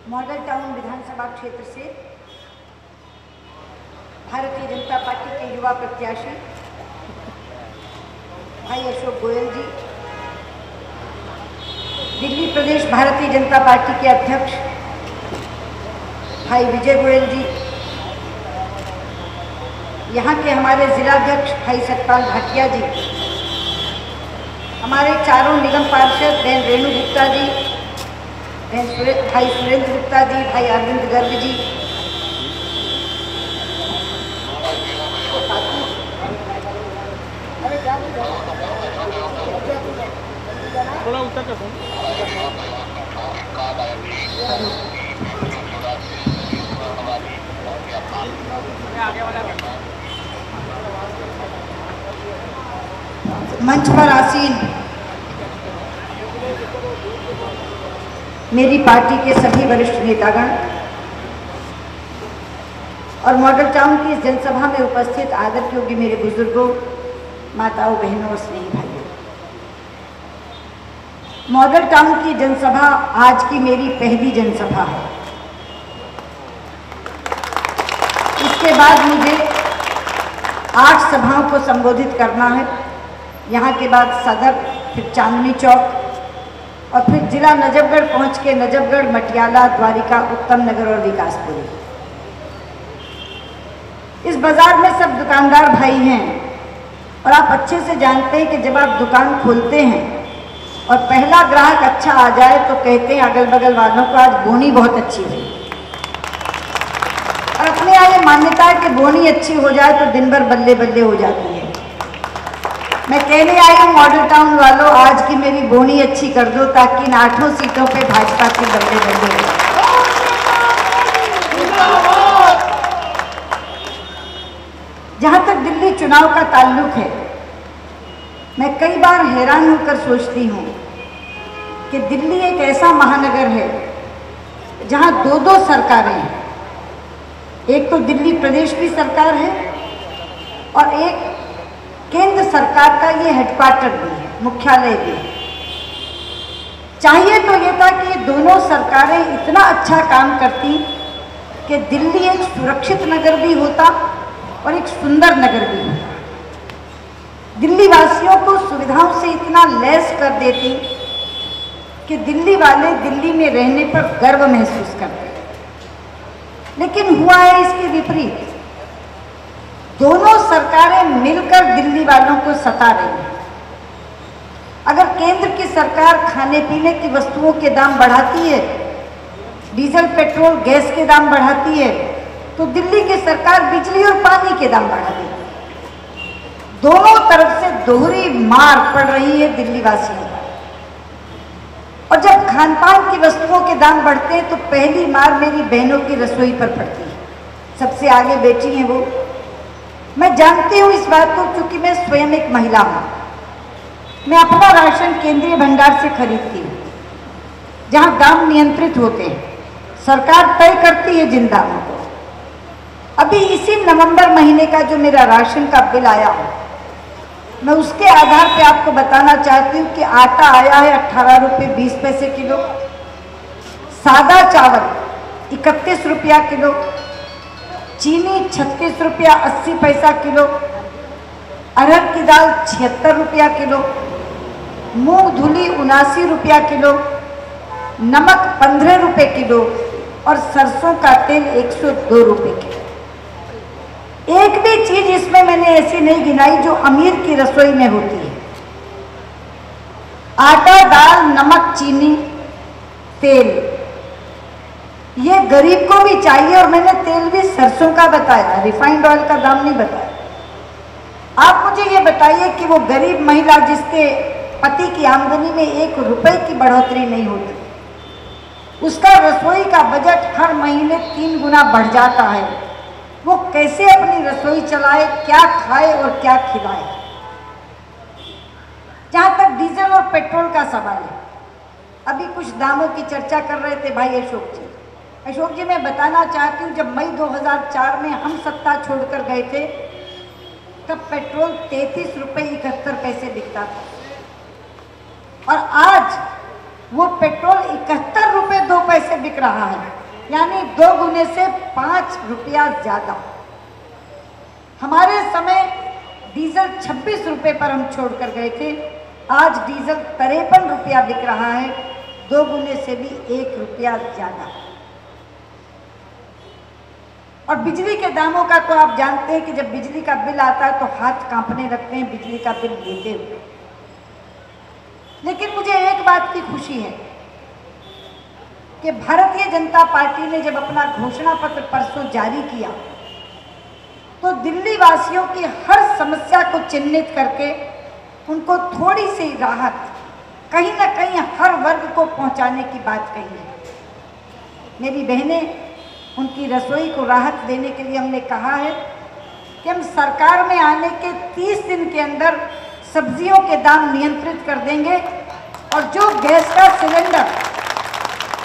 Model town विधानसभा क्षेत्र से Bharatiya Janata party के युवा प्रत्याशी भाई अशोक गोयल जी, दिल्ली प्रदेश भारतीय जनता पार्टी के अध्यक्ष भाई विजय गोयल जी, यहाँ के हमारे जिलाध्यक्ष भाई सतपाल भाटिया जी, हमारे चारों निगम पार्षद बहन रेणु गुप्ता जी, भाई सुरेंद्र गुप्ता जी, भाई अरविंद गर्ग जी, थोड़ा ऊपर कर दो। मंच पर आसीन मेरी पार्टी के सभी वरिष्ठ नेतागण और मॉडल टाउन की इस जनसभा में उपस्थित आदर योग्य मेरे बुजुर्गों, माताओं, बहनों और स्नेही भाइयों, मॉडल टाउन की जनसभा आज की मेरी पहली जनसभा है। इसके बाद मुझे 8 सभाओं को संबोधित करना है। यहाँ के बाद सदर, फिर चांदनी चौक और फिर जिला नजफगढ़ पहुँच के नजफगढ़, मटियाला, द्वारिका, उत्तम नगर और विकासपुरी। इस बाजार में सब दुकानदार भाई हैं और आप अच्छे से जानते हैं कि जब आप दुकान खोलते हैं और पहला ग्राहक अच्छा आ जाए तो कहते हैं अगल बगल वालों को आज बोनी बहुत अच्छी हुई। और अपने यहाँ ये मान्यता है कि बोनी अच्छी हो जाए तो दिन भर बल्ले बल्ले हो जाती है। मैं कहने आई हूँ मॉडल टाउन वालों, आज की मेरी बोनी अच्छी कर दो ताकि इन 8 सीटों पे भाजपा के बल्ले बल्ले हो। जहाँ तक दिल्ली चुनाव का ताल्लुक है, मैं कई बार हैरान होकर सोचती हूँ कि दिल्ली एक ऐसा महानगर है जहाँ 2 सरकारें हैं। एक तो दिल्ली प्रदेश की सरकार है और एक केंद्र सरकार का ये हेडक्वार्टर भी है, मुख्यालय भी है। चाहिए तो ये था कि ये दोनों सरकारें इतना अच्छा काम करती कि दिल्ली एक सुरक्षित नगर भी होता और एक सुंदर नगर भी होता। दिल्ली वासियों को सुविधाओं से इतना लैस कर देती कि दिल्ली वाले दिल्ली में रहने पर गर्व महसूस करते। लेकिन हुआ है इसके विपरीत। दोनों सरकारें मिलकर दिल्ली वालों को सता रही हैं। अगर केंद्र की सरकार खाने पीने की वस्तुओं के दाम बढ़ाती है, डीजल, पेट्रोल, गैस के दाम बढ़ाती है, तो दिल्ली की सरकार बिजली और पानी के दाम बढ़ा देती है। दोनों तरफ से दोहरी मार पड़ रही है दिल्ली वासियों पर। और जब खान पान की वस्तुओं के दाम बढ़ते हैं तो पहली मार मेरी बहनों की रसोई पर पड़ती है। सबसे आगे बैठी हैं वो। मैं जानती हूँ इस बात को क्योंकि मैं स्वयं एक महिला हूँ। मैं अपना राशन केंद्रीय भंडार से खरीदती हूँ, जहाँ दाम नियंत्रित होते हैं। सरकार तय करती है जिन दामों को। अभी इसी नवंबर महीने का जो मेरा राशन का बिल आया हो, मैं उसके आधार पे आपको बताना चाहती हूँ कि आटा आया है 18 रुपये 20 पैसे किलो, सादा चावल 31 रुपया किलो, चीनी 36 रुपया 80 पैसा किलो, अरहर की दाल 76 रुपया किलो, मूंग धुली 79 रुपया किलो, नमक 15 रुपये किलो और सरसों का तेल 102 रुपये किलो। एक भी चीज इसमें मैंने ऐसी नहीं गिनाई जो अमीर की रसोई में होती है। आटा, दाल, नमक, चीनी, तेल, ये गरीब को भी चाहिए। और मैंने तेल भी सरसों का बताया, रिफाइंड ऑयल का दाम नहीं बताया। आप मुझे ये बताइए कि वो गरीब महिला जिसके पति की आमदनी में 1 रुपए की बढ़ोतरी नहीं होती, उसका रसोई का बजट हर महीने 3 गुना बढ़ जाता है, वो कैसे अपनी रसोई चलाए, क्या खाए और क्या खिलाए। जहाँ तक डीजल और पेट्रोल का सवाल है, अभी कुछ दामों की चर्चा कर रहे थे भाई अशोक जी। अशोक जी, मैं बताना चाहती हूँ, जब मई 2004 में हम सत्ता छोड़कर गए थे तब पेट्रोल 33 रुपये 71 पैसे बिकता था और आज वो पेट्रोल 71 रुपये 2 पैसे बिक बिक रहा है, यानी 2 गुने से 5 रुपया ज़्यादा। हमारे समय डीजल 26 रुपये पर हम छोड़कर गए थे, आज डीजल 53 रुपया बिक रहा है, 2 गुने से भी 1 रुपया ज़्यादा। और बिजली के दामों का तो आप जानते हैं कि जब बिजली का बिल आता है तो हाथ कांपने लगते हैं बिजली का बिल लेते हुए। लेकिन मुझे एक बात की खुशी है कि भारतीय जनता पार्टी ने जब अपना घोषणा पत्र परसों जारी किया तो दिल्ली वासियों की हर समस्या को चिन्हित करके उनको थोड़ी सी राहत कहीं ना कहीं हर वर्ग को पहुंचाने की बात कही है। मेरी बहनें, उनकी रसोई को राहत देने के लिए हमने कहा है कि हम सरकार में आने के 30 दिन के अंदर सब्जियों के दाम नियंत्रित कर देंगे और जो गैस का सिलेंडर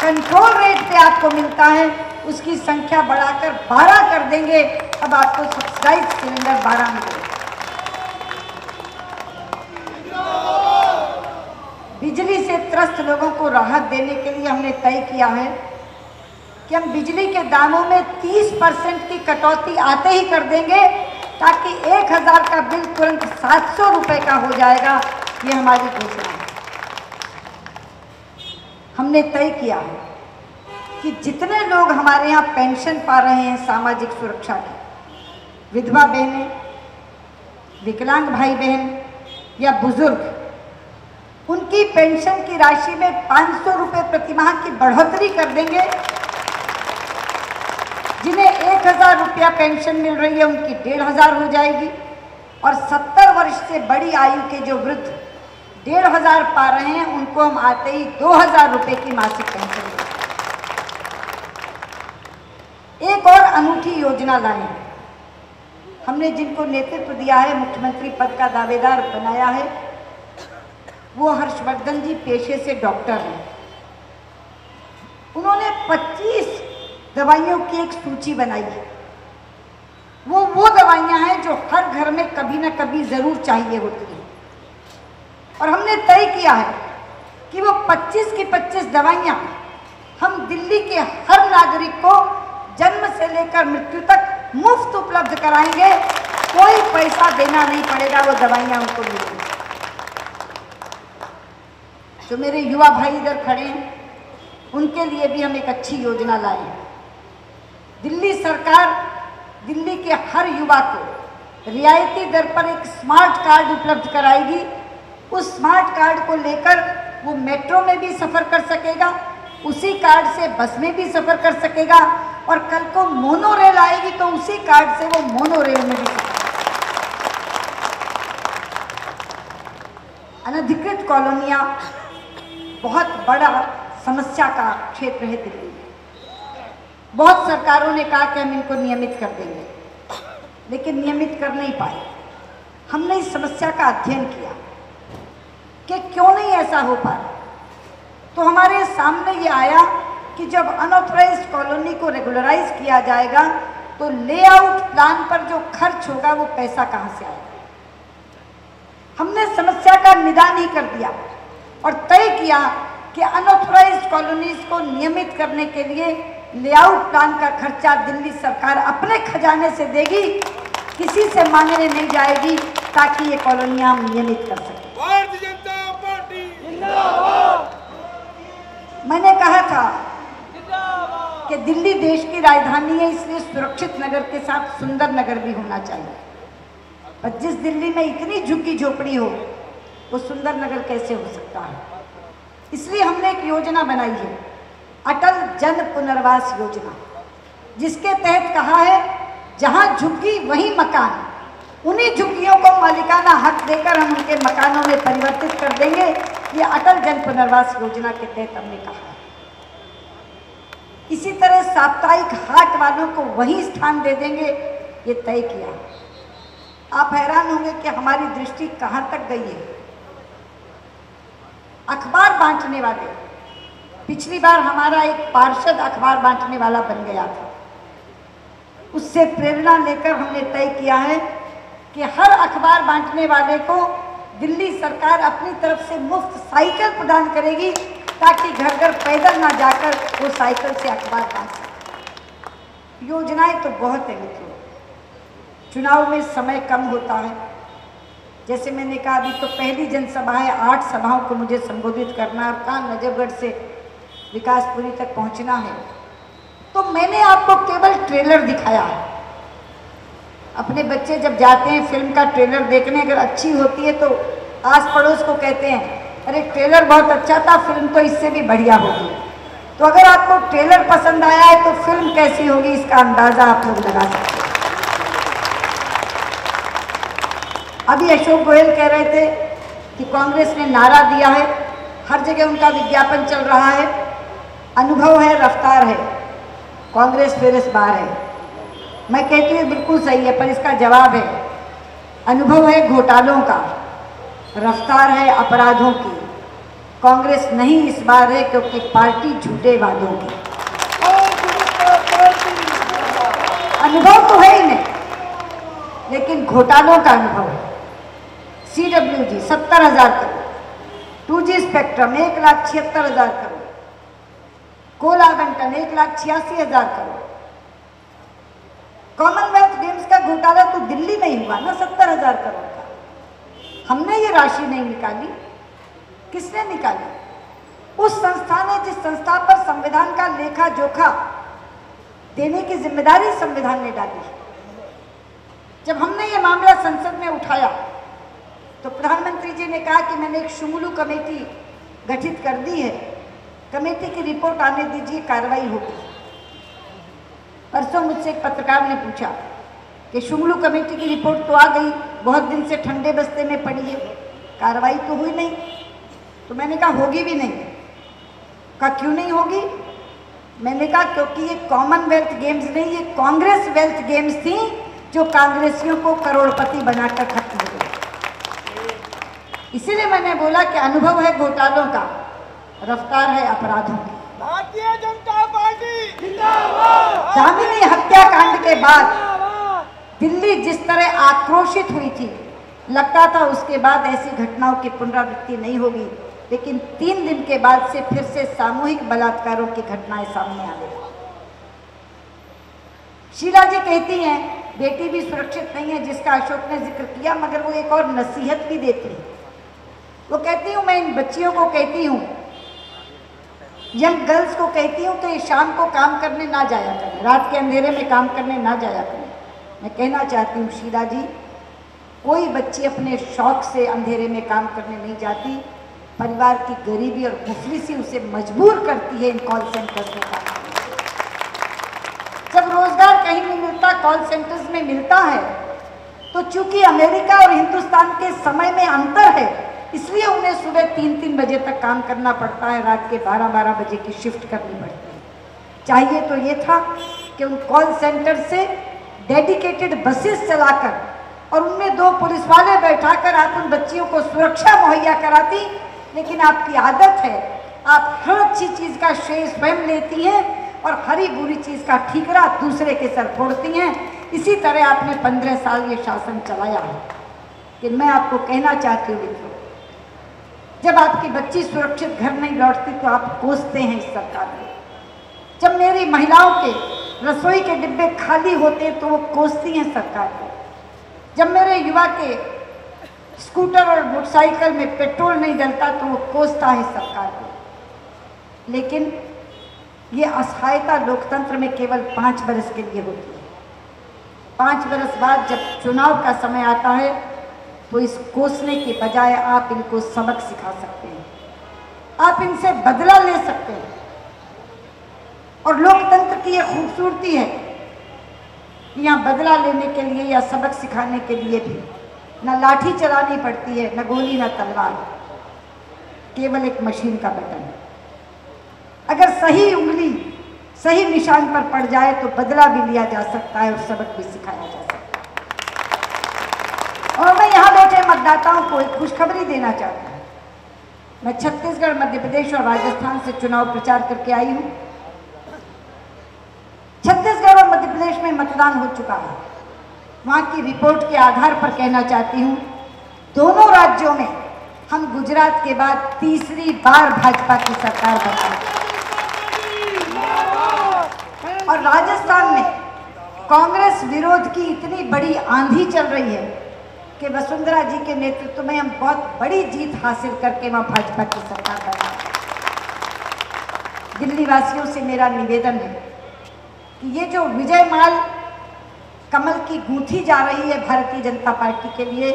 कंट्रोल रेट पे आपको मिलता है उसकी संख्या बढ़ाकर 12 कर देंगे। अब आपको सब्सिडाइज सिलेंडर 12 मिलेगा। बिजली से त्रस्त लोगों को राहत देने के लिए हमने तय किया है कि हम बिजली के दामों में 30% की कटौती आते ही कर देंगे ताकि 1000 का बिल तुरंत 700 रुपये का हो जाएगा। ये हमारी घोषणा है। हमने तय किया है कि जितने लोग हमारे यहाँ पेंशन पा रहे हैं सामाजिक सुरक्षा की, विधवा बहनें, विकलांग भाई बहन या बुजुर्ग, उनकी पेंशन की राशि में 500 रुपये प्रतिमाह की बढ़ोतरी कर देंगे। जिन्हें 1000 रुपया पेंशन मिल रही है उनकी 1500 हो जाएगी और 70 वर्ष से बड़ी आयु के जो वृद्ध 1500 पा रहे हैं उनको हम आते ही 2000 रुपये की मासिक पेंशन देंगे। एक और अनूठी योजना लाए हैं हमने, जिनको नेतृत्व दिया है, मुख्यमंत्री पद का दावेदार बनाया है, वो हर्षवर्धन जी पेशे से डॉक्टर हैं। उन्होंने 25 दवाइयों की एक सूची बनाई है। वो दवाइयां हैं जो हर घर में कभी ना कभी जरूर चाहिए होती हैं और हमने तय किया है कि वो 25 की 25 दवाइयां हम दिल्ली के हर नागरिक को जन्म से लेकर मृत्यु तक मुफ्त उपलब्ध कराएंगे। कोई पैसा देना नहीं पड़ेगा, वो दवाइयां उनको मिलेंगी। जो मेरे युवा भाई इधर खड़े हैं उनके लिए भी हम एक अच्छी योजना लाए हैं। दिल्ली सरकार दिल्ली के हर युवा को रियायती दर पर एक स्मार्ट कार्ड उपलब्ध कराएगी। उस स्मार्ट कार्ड को लेकर वो मेट्रो में भी सफ़र कर सकेगा, उसी कार्ड से बस में भी सफ़र कर सकेगा और कल को मोनो रेल आएगी तो उसी कार्ड से वो मोनो रेल में भी सफ़र। अनधिकृत कॉलोनियाँ बहुत बड़ा समस्या का क्षेत्र है दिल्ली में। बहुत सरकारों ने कहा कि हम इनको नियमित कर देंगे, लेकिन नियमित कर नहीं पाए। हमने इस समस्या का अध्ययन किया कि क्यों नहीं ऐसा हो पा रहा, तो हमारे सामने ये आया कि जब अनऑथराइज्ड कॉलोनी को रेगुलराइज किया जाएगा तो लेआउट प्लान पर जो खर्च होगा वो पैसा कहाँ से आएगा। हमने समस्या का निदान ही कर दिया और तय किया कि अनऑथराइज्ड कॉलोनीज को नियमित करने के लिए लेआउट प्लान का खर्चा दिल्ली सरकार अपने खजाने से देगी, किसी से मांगने नहीं जाएगी, ताकि ये कॉलोनियां हम नियमित कर सकें। भारतीय जनता पार्टी जिंदाबाद। मैंने कहा था कि दिल्ली देश की राजधानी है, इसलिए सुरक्षित नगर के साथ सुंदर नगर भी होना चाहिए। पर जिस दिल्ली में इतनी झुग्गी झोपड़ी हो वो सुंदर नगर कैसे हो सकता है। इसलिए हमने एक योजना बनाई है, अटल जन पुनर्वास योजना, जिसके तहत कहा है जहां झुग्गी वहीं मकान, उन्हीं झुग्गियों को मालिकाना हक देकर हम उनके मकानों में परिवर्तित कर देंगे। ये अटल जन पुनर्वास योजना के तहत हमने कहा है। इसी तरह साप्ताहिक हाट वालों को वही स्थान दे देंगे, ये तय किया। आप हैरान होंगे कि हमारी दृष्टि कहां तक गई है। अखबार बांटने वाले, पिछली बार हमारा एक पार्षद अखबार बांटने वाला बन गया था, उससे प्रेरणा लेकर हमने तय किया है कि हर अखबार बांटने वाले को दिल्ली सरकार अपनी तरफ से मुफ्त साइकिल प्रदान करेगी ताकि घर घर पैदल ना जाकर वो साइकिल से अखबार बांट सके। योजनाएं तो बहुत है मित्रों। चुनाव में समय कम होता है। जैसे मैंने कहा, अभी तो पहली जनसभा है, 8 सभाओं को मुझे संबोधित करना है और कहाँ नजफगढ़ से विकासपुरी तक पहुंचना है। तो मैंने आपको केवल ट्रेलर दिखाया है। अपने बच्चे जब जाते हैं फिल्म का ट्रेलर देखने, अगर अच्छी होती है तो आस पड़ोस को कहते हैं, अरे ट्रेलर बहुत अच्छा था, फिल्म तो इससे भी बढ़िया होगी। तो अगर आपको ट्रेलर पसंद आया है तो फिल्म कैसी होगी इसका अंदाजा आप लोग लगा सकते हैं। अभी अशोक गोयल कह रहे थे कि कांग्रेस ने नारा दिया है, हर जगह उनका विज्ञापन चल रहा है, अनुभव है, रफ्तार है, कांग्रेस फिर इस बार है। मैं कहती हूँ बिल्कुल सही है, पर इसका जवाब है, अनुभव है घोटालों का, रफ्तार है अपराधों की। कांग्रेस नहीं इस बार है क्योंकि पार्टी झूठे वादों की। अनुभव तो है ही नहीं, लेकिन घोटालों का अनुभव है। CWG 70,000 crore, 2G spectrum 1,76,000 crore, coal आवंटन 1,86,000 करोड़। कॉमनवेल्थ गेम्स का घोटाला तो दिल्ली में ही हुआ ना, 70,000 करोड़ का। हमने ये राशि नहीं निकाली, किसने निकाली? उस संस्था ने, जिस संस्था पर संविधान का लेखा जोखा देने की जिम्मेदारी संविधान ने डाली। जब हमने ये मामला संसद में उठाया तो प्रधानमंत्री जी ने कहा कि मैंने एक शुंगलू कमेटी गठित कर दी है, कमेटी की रिपोर्ट आने दीजिए, कार्रवाई होगी। परसों मुझसे एक पत्रकार ने पूछा कि शुंगलू कमेटी की रिपोर्ट तो आ गई, बहुत दिन से ठंडे बस्ते में पड़ी है, कार्रवाई तो हुई नहीं। तो मैंने कहा होगी भी नहीं। कहा क्यों नहीं होगी? मैंने कहा क्योंकि ये कॉमनवेल्थ गेम्स नहीं, ये कांग्रेस वेल्थ गेम्स थी जो कांग्रेसियों को करोड़पति बनाकर खत्म हो गई। इसीलिए मैंने बोला कि अनुभव है घोटालों का, रफ्तार है अपराधों की। भारतीय जनता पार्टी जिंदाबाद। दामिनी हत्याकांड के बाद दिल्ली जिस तरह आक्रोशित हुई थी, लगता था उसके बाद ऐसी घटनाओं की पुनरावृत्ति नहीं होगी, लेकिन 3 दिन के बाद से फिर से सामूहिक बलात्कारों की घटनाएं सामने आ गई। शीला जी कहती हैं बेटी भी सुरक्षित नहीं है, जिसका अशोक ने जिक्र किया, मगर वो एक और नसीहत भी देती है। वो कहती हूँ, मैं इन बच्चियों को कहती हूँ, यंग गर्ल्स को कहती हूँ कि शाम को काम करने ना जाया करें, रात के अंधेरे में काम करने ना जाया करें। मैं कहना चाहती हूँ शीला जी, कोई बच्ची अपने शौक से अंधेरे में काम करने नहीं जाती। परिवार की गरीबी और मुफलिसी उसे मजबूर करती है इन कॉल सेंटर्स में काम करने। जब रोजगार कहीं नहीं मिलता, कॉल सेंटर्स में मिलता है, तो चूंकि अमेरिका और हिंदुस्तान के समय में अंतर है, इसलिए उन्हें सुबह 3-3 बजे तक काम करना पड़ता है, रात के 12-12 बजे की शिफ्ट करनी पड़ती है। चाहिए तो ये था कि उन कॉल सेंटर से डेडिकेटेड बसेस चलाकर और उनमें 2 पुलिस वाले बैठाकर आप उन बच्चियों को सुरक्षा मुहैया कराती, लेकिन आपकी आदत है, आप हर अच्छी चीज़ का श्रेय स्वयं लेती हैं और हरी बुरी चीज़ का ठीकरा दूसरे के सर फोड़ती हैं। इसी तरह आपने 15 साल ये शासन चलाया है। कि मैं आपको कहना चाहती हूँ मित्रों, जब आपकी बच्ची सुरक्षित घर नहीं लौटती तो आप कोसते हैं इस सरकार को। जब मेरी महिलाओं के रसोई के डिब्बे खाली होते तो वो कोसती हैं सरकार को। जब मेरे युवा के स्कूटर और मोटरसाइकिल में पेट्रोल नहीं डलता तो वो कोसता है सरकार को। लेकिन ये असहायता लोकतंत्र में केवल 5 बरस के लिए होती है। 5 बरस बाद जब चुनाव का समय आता है तो इस कोसने के बजाय आप इनको सबक सिखा सकते हैं, आप इनसे बदला ले सकते हैं। और लोकतंत्र की ये खूबसूरती है कि यहाँ बदला लेने के लिए या सबक सिखाने के लिए भी न लाठी चलानी पड़ती है, न गोली, न तलवार, केवल एक मशीन का बटन। अगर सही उंगली सही निशान पर पड़ जाए तो बदला भी लिया जा सकता है और सबक भी सिखाया जा सकता है। और मैं यहाँ बैठे मतदाताओं को एक खुशखबरी देना चाहता हूँ। मैं छत्तीसगढ़, मध्य प्रदेश और राजस्थान से चुनाव प्रचार करके आई हूँ। छत्तीसगढ़ और मध्य प्रदेश में मतदान हो चुका है। वहाँ की रिपोर्ट के आधार पर कहना चाहती हूँ, दोनों राज्यों में हम गुजरात के बाद तीसरी बार भाजपा की सरकार बनाएंगे। और राजस्थान में कांग्रेस विरोध की इतनी बड़ी आंधी चल रही है कि वसुंधरा जी के नेतृत्व में हम बहुत बड़ी जीत हासिल करके वहां भाजपा की सरकार बनाएंगे। दिल्ली वासियों से मेरा निवेदन है कि ये जो विजय माल कमल की गूंथी जा रही है भारतीय जनता पार्टी के लिए,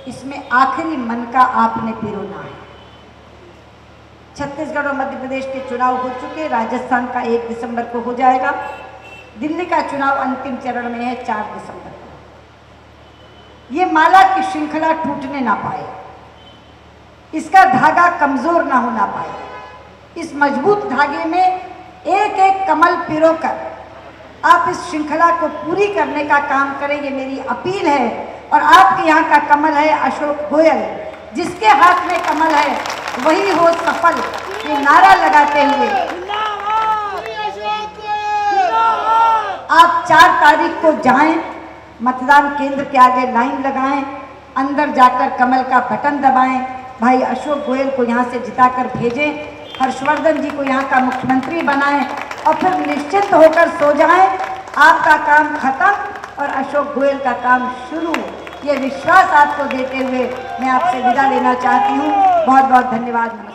इसमें आखिरी मन का आपने पिरोना है। छत्तीसगढ़ और मध्य प्रदेश के चुनाव हो चुके, राजस्थान का 1 दिसंबर को हो जाएगा, दिल्ली का चुनाव अंतिम चरण में है 4 दिसंबर को। ये माला की श्रृंखला टूटने ना पाए, इसका धागा कमजोर ना होना पाए। इस मजबूत धागे में एक एक कमल पिरोकर आप इस श्रृंखला को पूरी करने का काम करें, ये मेरी अपील है। और आपके यहाँ का कमल है अशोक गोयल, जिसके हाथ में कमल है वही हो सफल, ये नारा लगाते हुए आप 4 तारीख को जाएं, मतदान केंद्र के आगे लाइन लगाएं, अंदर जाकर कमल का बटन दबाएं, भाई अशोक गोयल को यहाँ से जिताकर भेजें, हर्षवर्धन जी को यहाँ का मुख्यमंत्री बनाएं और फिर निश्चिंत होकर सो जाएं। आपका काम खत्म और अशोक गोयल का काम शुरू, ये विश्वास आपको देते हुए मैं आपसे विदा लेना चाहती हूँ। बहुत बहुत धन्यवाद।